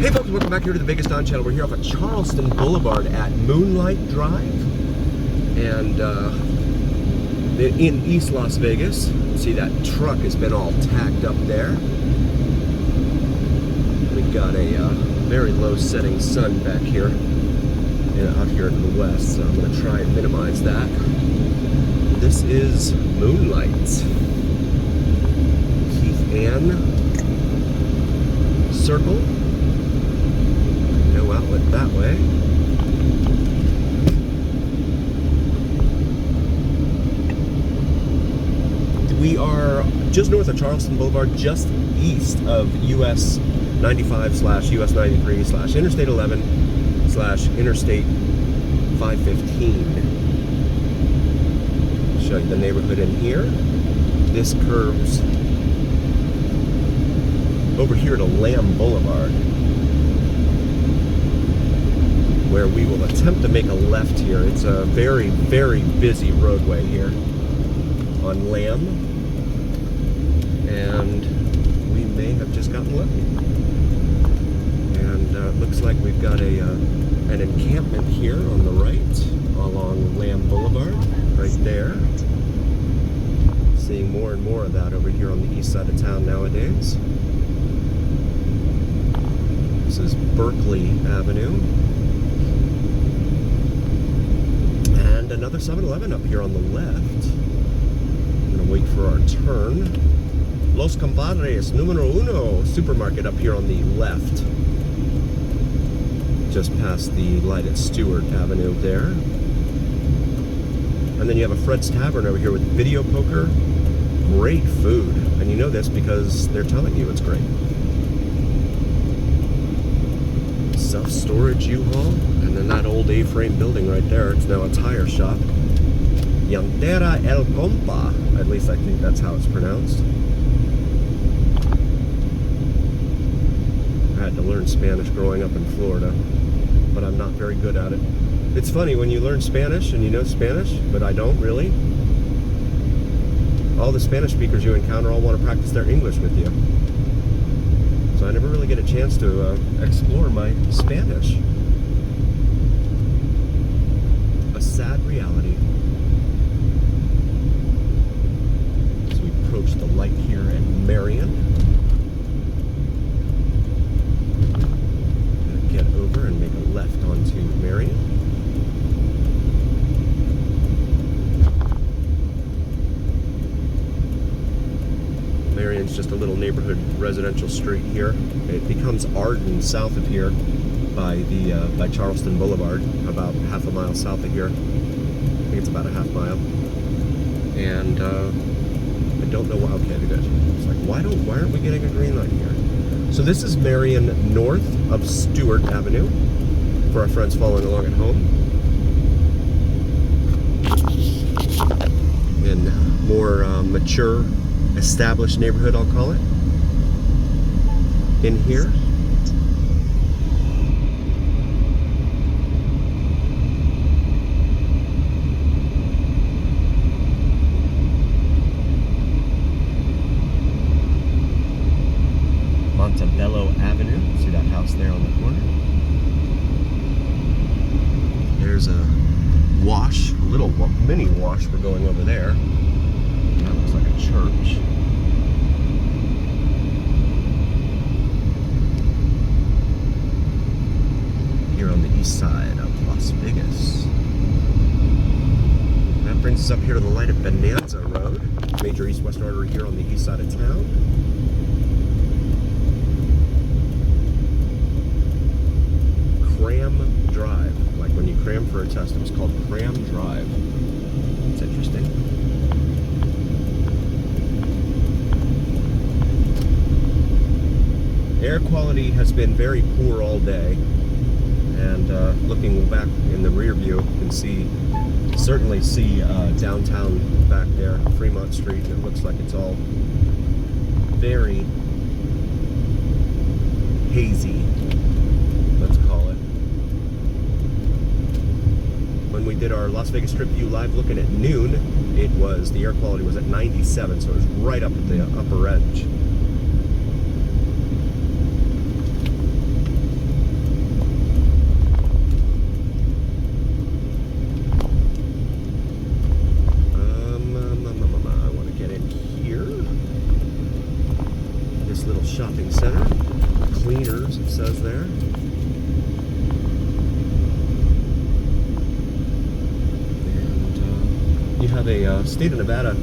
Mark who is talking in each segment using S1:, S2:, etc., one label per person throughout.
S1: Hey folks, welcome back here to the Vegas Don channel. We're here off of Charleston Boulevard at Moonlight Drive. And in East Las Vegas. See that truck has been all tacked up there. We've got a very low setting sun back here, out here to the west, so I'm going to try and minimize that. This is Moonlight. Keith Ann Circle. No outlet that way. We are just north of Charleston Boulevard, just east of US 95/US 93/Interstate 11/Interstate 515. Show you the neighborhood in here. This curves over here to Lamb Boulevard, where we will attempt to make a left here. It's a very, very busy roadway here on Lamb, and we may have just gotten lucky. And it looks like we've got an encampment here on the right along Lamb Boulevard, right there. Seeing more and more of that over here on the east side of town nowadays. This is Berkeley Avenue. And another 7-Eleven up here on the left. I'm gonna wait for our turn. Los Compadres, numero uno supermarket up here on the left. Just past the light at Stewart Avenue there. And then you have a Fred's Tavern over here with video poker. Great food. And you know this because they're telling you it's great. Self-storage U-Haul. And then that old A-frame building right there, it's now a tire shop. Llantera El Compa. At least I think that's how it's pronounced. I had to learn Spanish growing up in Florida, but I'm not very good at it. It's funny when you learn Spanish and you know Spanish, but I don't really. All the Spanish speakers you encounter all want to practice their English with you. So I never really get a chance to explore my Spanish. A sad reality. As we approach the light here at Marion. Get over and make a left onto Marion. Marion's just a little neighborhood residential street here. It becomes Arden south of here by Charleston Boulevard, about half a mile south of here. I think it's about a half mile. And I don't know why. Okay, good. It's like why aren't we getting a green light here? So this is Marion north of Stewart Avenue, for our friends following along at home. In more mature, established neighborhood, I'll call it. In here. Montebello Avenue. See that house there on the corner? There's a wash, a little mini wash. We're going over there. That looks like a church. Here on the east side of Las Vegas. That brings us up here to the light of Bonanza Road, major east-west artery here on the east side of town. Cram Drive. Like when you cram for a test, it was called Cram Drive. It's interesting. Air quality has been very poor all day. And looking back in the rear view, you can certainly see downtown back there, Fremont Street. It looks like it's all very hazy, let's call it. When we did our Las Vegas Strip View live looking at noon, the air quality was at 97, so it was right up at the upper edge. $200, it says there. And you have a state of Nevada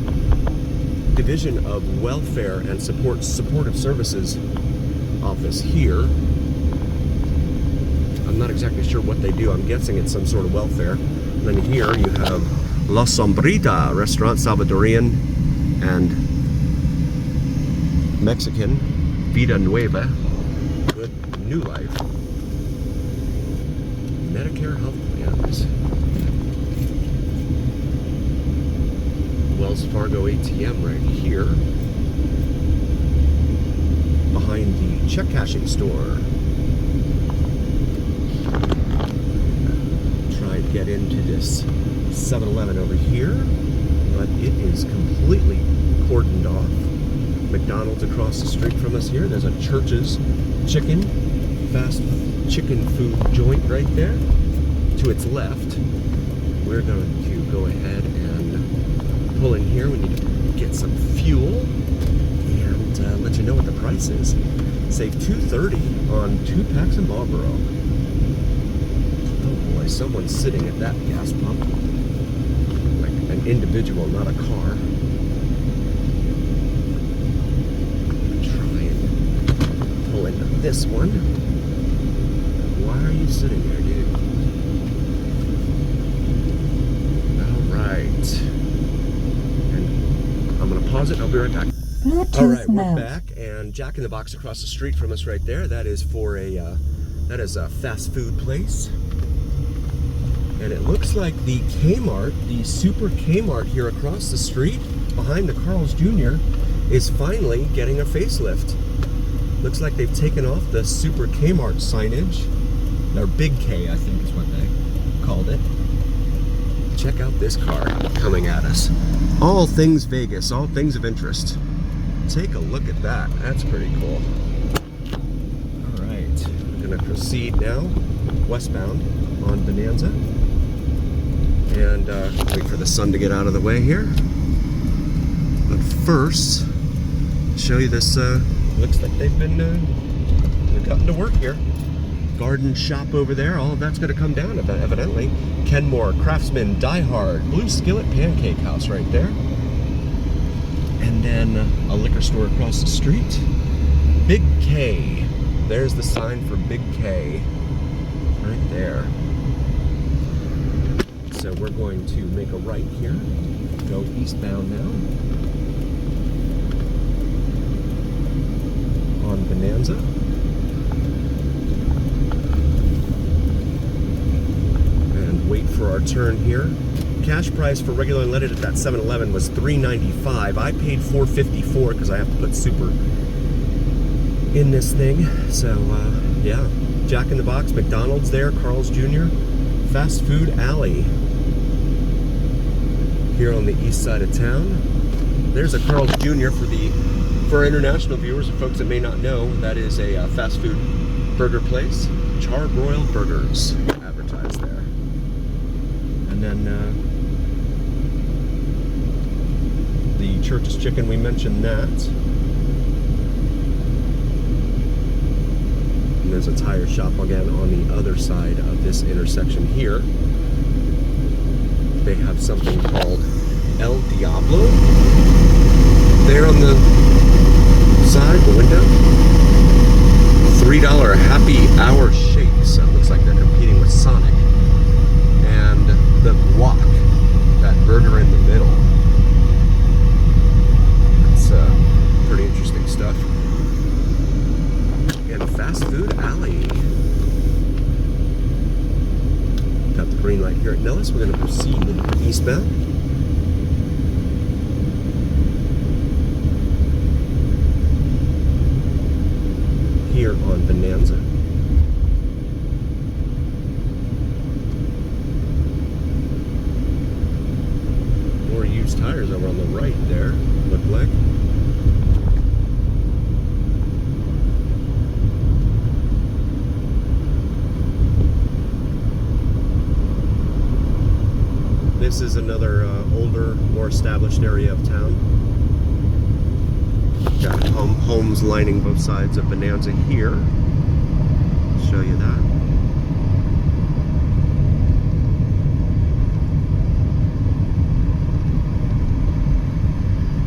S1: Division of Welfare and Supportive Services office here. I'm not exactly sure what they do. I'm guessing it's some sort of welfare. And then here you have La Sombrita restaurant, Salvadorian and Mexican, Vida Nueva, Good New Life, Medicare health plans, Wells Fargo ATM right here, behind the check cashing store. Try and get into this 7-Eleven over here, but it is completely cordoned off. McDonald's across the street from us here. There's a Church's Chicken, fast chicken food joint right there. To its left, we're going to go ahead and pull in here. We need to get some fuel and let you know what the price is. Save $2.30 on 2 packs of Marlboro. Oh boy, someone's sitting at that gas pump. Like an individual, not a car. Try and pull into this one. Why are you sitting there, dude? Alright. And I'm going to pause it and I'll be right back. Alright, we're back, and Jack in the Box across the street from us right there. That is for a fast food place. And it looks like the Kmart, the Super Kmart here across the street, behind the Carl's Jr., is finally getting a facelift. Looks like they've taken off the Super Kmart signage. Or Big K, I think is what they called it. Check out this car coming at us. All things Vegas, all things of interest. Take a look at that. That's pretty cool. All right, we're gonna proceed now westbound on Bonanza. And wait for the sun to get out of the way here. But first, show you this. Looks like they've gotten to work here. Garden shop over there. All of that's going to come down evidently. Kenmore Craftsman Die Hard Blue Skillet Pancake House right there. And then a liquor store across the street. Big K. There's the sign for Big K right there. So we're going to make a right here, go eastbound now on Bonanza. And wait for our turn here. Cash price for regular unleaded at that 7-Eleven was $3.95. I paid $4.54 because I have to put super in this thing. So yeah, Jack in the Box, McDonald's there, Carl's Jr., Fast Food Alley here on the east side of town. There's a Carl's Jr. for our international viewers and folks that may not know. That is a fast food burger place. Charbroiled Burgers advertised there. And then the Church's Chicken, we mentioned that. And there's a tire shop again on the other side of this intersection here. They have something called El Diablo there on the side, the window. $3 happy hour shakes. So it looks like they're competing with Sonic. And the guac, that burger in the middle. It's pretty interesting stuff. And a fast food alley. Got the green light here at Nellis. We're going to proceed eastbound. Here on Bonanza. More used tires over on the right there, look like. This is another older, more established area of town. Got homes lining both sides of Bonanza here. Show you that.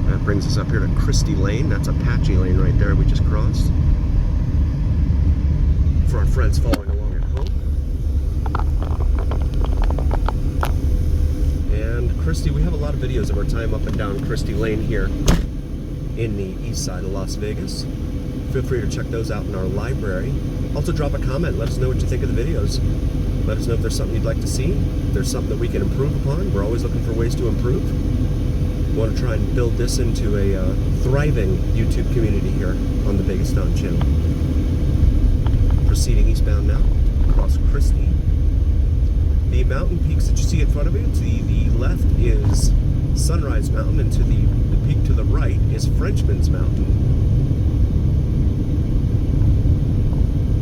S1: That brings us up here to Christie Lane. That's Apache Lane right there we just crossed. For our friends following along at home. And Christie, we have a lot of videos of our time up and down Christie Lane here in the east side of Las Vegas. Feel free to check those out in our library. Also drop a comment, let us know what you think of the videos. Let us know if there's something you'd like to see, if there's something that we can improve upon. We're always looking for ways to improve. We want to try and build this into a thriving YouTube community here on the Vegas Don channel. Proceeding eastbound now, across Christie. The mountain peaks that you see in front of you, to the left is Sunrise Mountain, and to the peak to the right is Frenchman's Mountain.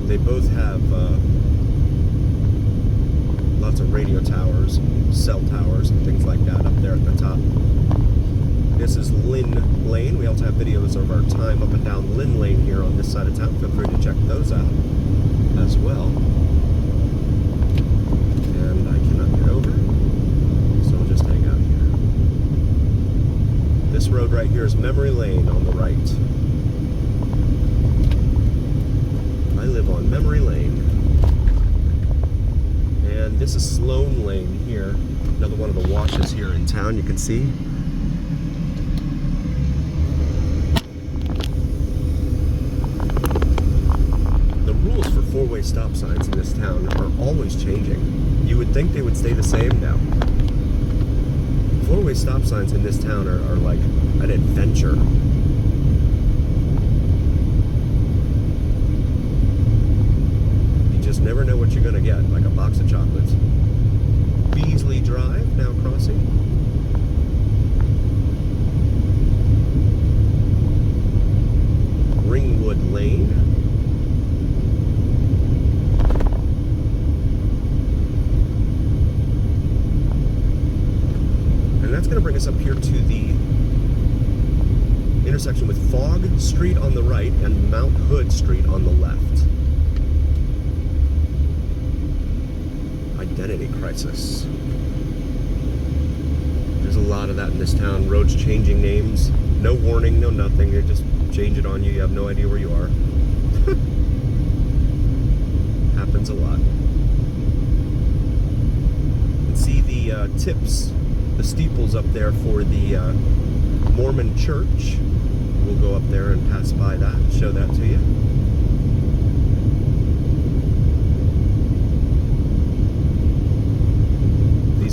S1: They both have lots of radio towers, cell towers, and things like that up there at the top. This is Lynn Lane. We also have videos of our time up and down Lynn Lane here on this side of town. Feel free to check those out as well. And I cannot get over, so I'll just hang out here. This road right here is Memory Lane on the right. I live on Memory Lane. And this is Sloan Lane here. Another one of the washes here in town, you can see. The rules for four-way stop signs in this town are always changing. You would think they would stay the same now. Four-way stop signs in this town are like an adventure. Never know what you're going to get, like a box of chocolates. Beasley Drive, now crossing. Ringwood Lane. And that's going to bring us up here to the intersection with Fogg Street on the right and Mount Hood Street on the left. Identity crisis. There's a lot of that in this town. Roads changing names. No warning, no nothing. They just change it on you. You have no idea where you are. Happens a lot. You can see the tips, the steeples up there for the Mormon church. We'll go up there and pass by that and show that to you.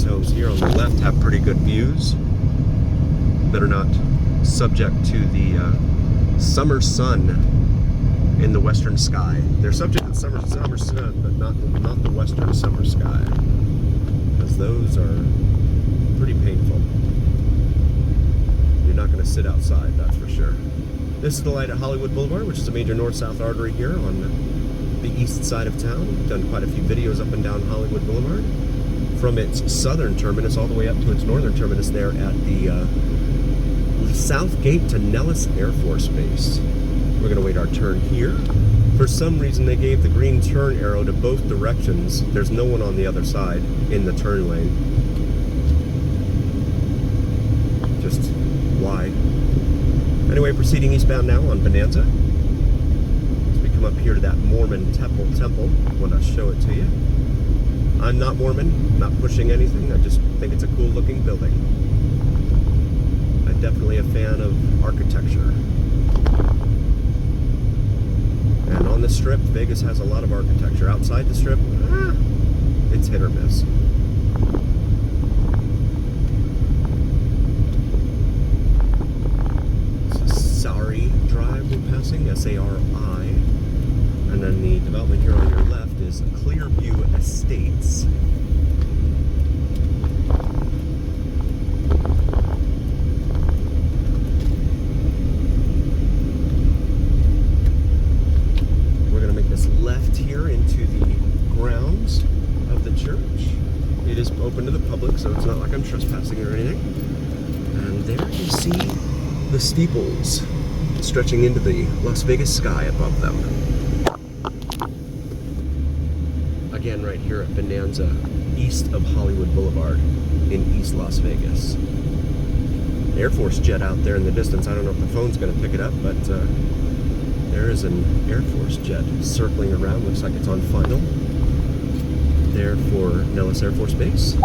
S1: Homes here on the left have pretty good views that are not subject to the summer sun in the western sky. They're subject to the summer sun, but not the western summer sky, because those are pretty painful. You're not going to sit outside, that's for sure. This is the light at Hollywood Boulevard, which is a major north-south artery here on the east side of town. We've done quite a few videos up and down Hollywood Boulevard. From its southern terminus all the way up to its northern terminus there at the south gate to Nellis Air Force Base. We're going to wait our turn here. For some reason they gave the green turn arrow to both directions. There's no one on the other side in the turn lane. Just why? Anyway, proceeding eastbound now on Bonanza. As we come up here to that Mormon temple, I want to show it to you. I'm not Mormon, not pushing anything, I just think it's a cool looking building. I'm definitely a fan of architecture. And on the Strip, Vegas has a lot of architecture. Outside the Strip, it's hit or miss. This is Sari Drive we're passing, S-A-R-I. And then the development here on your left is Clearview Estates. We're going to make this left here into the grounds of the church. It is open to the public, so it's not like I'm trespassing or anything. And there you see the steeples stretching into the Las Vegas sky above them. again right here at Bonanza, east of Hollywood Boulevard in East Las Vegas. Air Force jet out there in the distance. I don't know if the phone's going to pick it up, but there is an Air Force jet circling around. Looks like it's on final there for Nellis Air Force Base.